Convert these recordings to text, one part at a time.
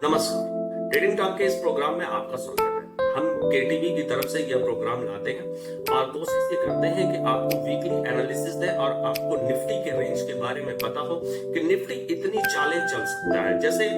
नमस्कार। Trading talk के इस प्रोग्राम में आपका स्वागत है। हम केटीवी की तरफ से यह प्रोग्राम लाते हैं और कोशिश ये करते हैं कि आपको वीकली एनालिसिस दे और आपको निफ्टी के रेंज के बारे में पता हो कि निफ्टी इतनी चालें चल सकता है। जैसे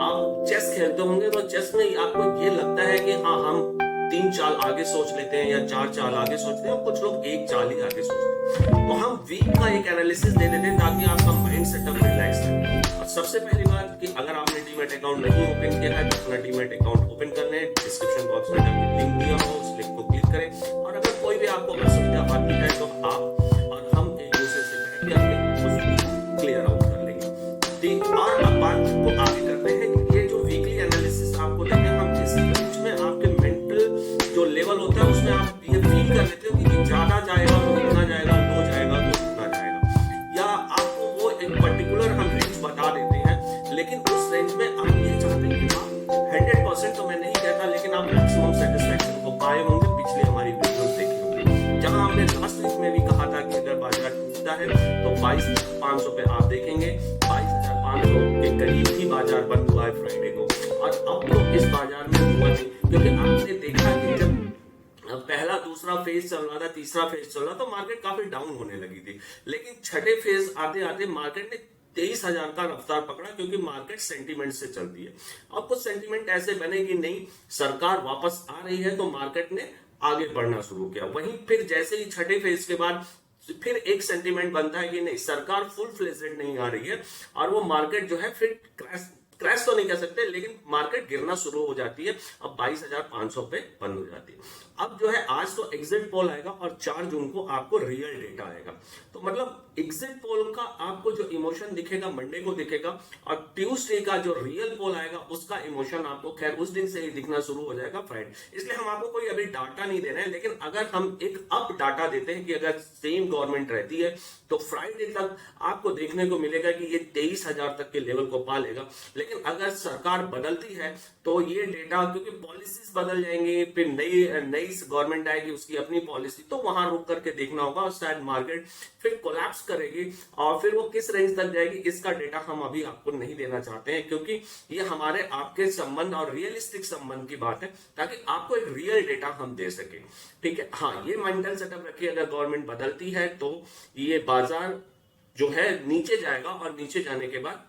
आप चेस खेलते होंगे तो चेस में आपको ये लगता है कि हाँ, हम 3 चाल आगे सोच लेते हैं या 4 चाल आगे सोचते हैं और कुछ लोग 1 चाल ही आगे सोचते हैं। तो हम वीक का एक एनालिसिस दे देते हैं ताकि आपका माइंड सेटअप रिलैक्स रहे। और सबसे पहली बात कि अगर आपने डीमैट अकाउंट नहीं ओपन किया है तो अपना डीमैट अकाउंट ओपन कर लें। डिस्क्रिप्शन बॉक्स में लिंक दिया हो, उस लिंक को क्लिक करें और अगर कोई भी आपको असुविधा आती है तो आप और हम एक दूसरे से बैठ के अपने उसको क्लियर आउट कर लेंगे। और अब बात को आगे करते हैं कि ये जो वीकली एनालिसिस आपको देंगे, हम इस रेंज में आपके मेंटल जो लेवल होता है उसमें आप ये फील कर लेते हो कि ज्यादा जाएगा तो इतना जाएगा, लो जाएगा तो इतना जाएगा, या आपको वो एक पर्टिकुलर हम रेंज बता देते हैं। लेकिन उस रेंज में आप ये चाहते हैं कि आप 100% तो मैं नहीं कहता, लेकिन आप मैक्सिमम सेटिस्फैक्शन को पाए होंगे। पिछले हमारी वीडियोस देखी होंगी जहां हमने लास्ट वीक में भी कहा था कि अगर बाजार टूटता है तो 22,500 पे आप देखेंगे। 22,500 के करीब ही बाजार बंद हुआ है फ्राइडे को, और अब तो इस बाजार में हुआ नहीं, क्योंकि आपने देखा कि जब पहला दूसरा फेज चल रहा था, तीसरा फेज चल रहा था तो मार्केट काफी डाउन होने लगी थी। लेकिन छठे फेज आते आते मार्केट ने 23,000 का रफ्तार पकड़ा, क्योंकि मार्केट सेंटीमेंट से चलती है। अब कुछ सेंटीमेंट ऐसे बने कि नहीं, सरकार वापस आ रही है, तो मार्केट ने आगे बढ़ना शुरू किया। वहीं फिर जैसे ही छठे फेज के बाद फिर एक सेंटीमेंट बनता है कि नहीं, सरकार फुल फ्लेजेड नहीं आ रही है, और वो मार्केट जो है फिर क्रैश तो नहीं कह सकते, लेकिन मार्केट गिरना शुरू हो जाती है। अब 22,500 पे बंद हो जाती है। अब जो है आज तो एग्जिट पोल आएगा और 4 जून को आपको रियल डेटा आएगा। तो मतलब एग्जिट पोल का आपको जो इमोशन दिखेगा मंडे को दिखेगा, और ट्यूसडे का जो रियल पोल आएगा उसका इमोशन आपको खैर उस दिन से ही दिखना शुरू हो जाएगा फ्राइडे। इसलिए हम आपको कोई अभी डाटा नहीं दे रहे हैं, लेकिन अगर हम एक अप डाटा देते हैं कि अगर सेम गवर्नमेंट रहती है तो फ्राइडे तक आपको देखने को मिलेगा कि ये 23,000 तक के लेवल को पा लेगा। लेकिन अगर सरकार बदलती है तो ये डेटा, क्योंकि पॉलिसीज बदल जाएंगे, फिर नई गवर्नमेंट आएगी, उसकी अपनी पॉलिसी, तो वहां रुक करके देखना होगा, और शायद मार्केट फिर कोलैप्स करेगी और फिर वो किस रेंज तक जाएगी इसका डेटा हम अभी आपको नहीं देना चाहते हैं, क्योंकि ये हमारे आपके संबंध और रियलिस्टिक संबंध की बात है, ताकि आपको एक रियल डेटा हम दे सके। ठीक है, हाँ, ये मेंटल सेटअप रखिए, अगर गवर्नमेंट बदलती है तो ये बाजार जो है नीचे जाएगा, और नीचे जाने के बाद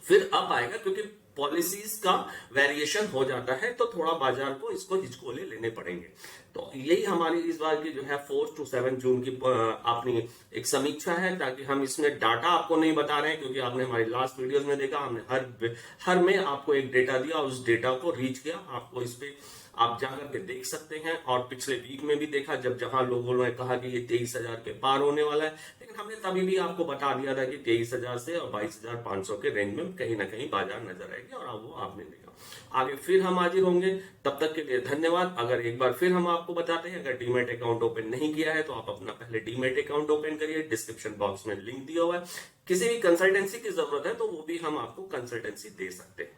फिर अप आएगा, क्योंकि पॉलिसीज का वेरिएशन हो जाता है, तो थोड़ा बाजार को इसको हिचकोले लेने पड़ेंगे। तो यही हमारी इस बार की जो है 4 से 7 जून की अपनी एक समीक्षा है, ताकि हम इसमें डाटा आपको नहीं बता रहे हैं, क्योंकि आपने हमारी लास्ट वीडियोस में देखा, हमने हर में आपको एक डेटा दिया, उस डेटा को रीच किया। आपको इस पे आप जाकर के देख सकते हैं, और पिछले वीक में भी देखा जहां लोगों ने कहा कि ये 23,000 के पार होने वाला है, लेकिन हमने तभी भी आपको बता दिया था कि 23,000 से और 22,500 के रेंज में कहीं ना कहीं बाजार नजर आएगी, और अब वो आपने देखा। आगे फिर हम हाजिर होंगे, तब तक के लिए धन्यवाद। अगर एक बार फिर हम आपको बताते हैं, अगर डीमैट अकाउंट ओपन नहीं किया है तो आप अपना पहले डीमैट अकाउंट ओपन करिए। डिस्क्रिप्शन बॉक्स में लिंक दिया हुआ है। किसी भी कंसल्टेंसी की जरूरत है तो वो भी हम आपको कंसल्टेंसी दे सकते हैं।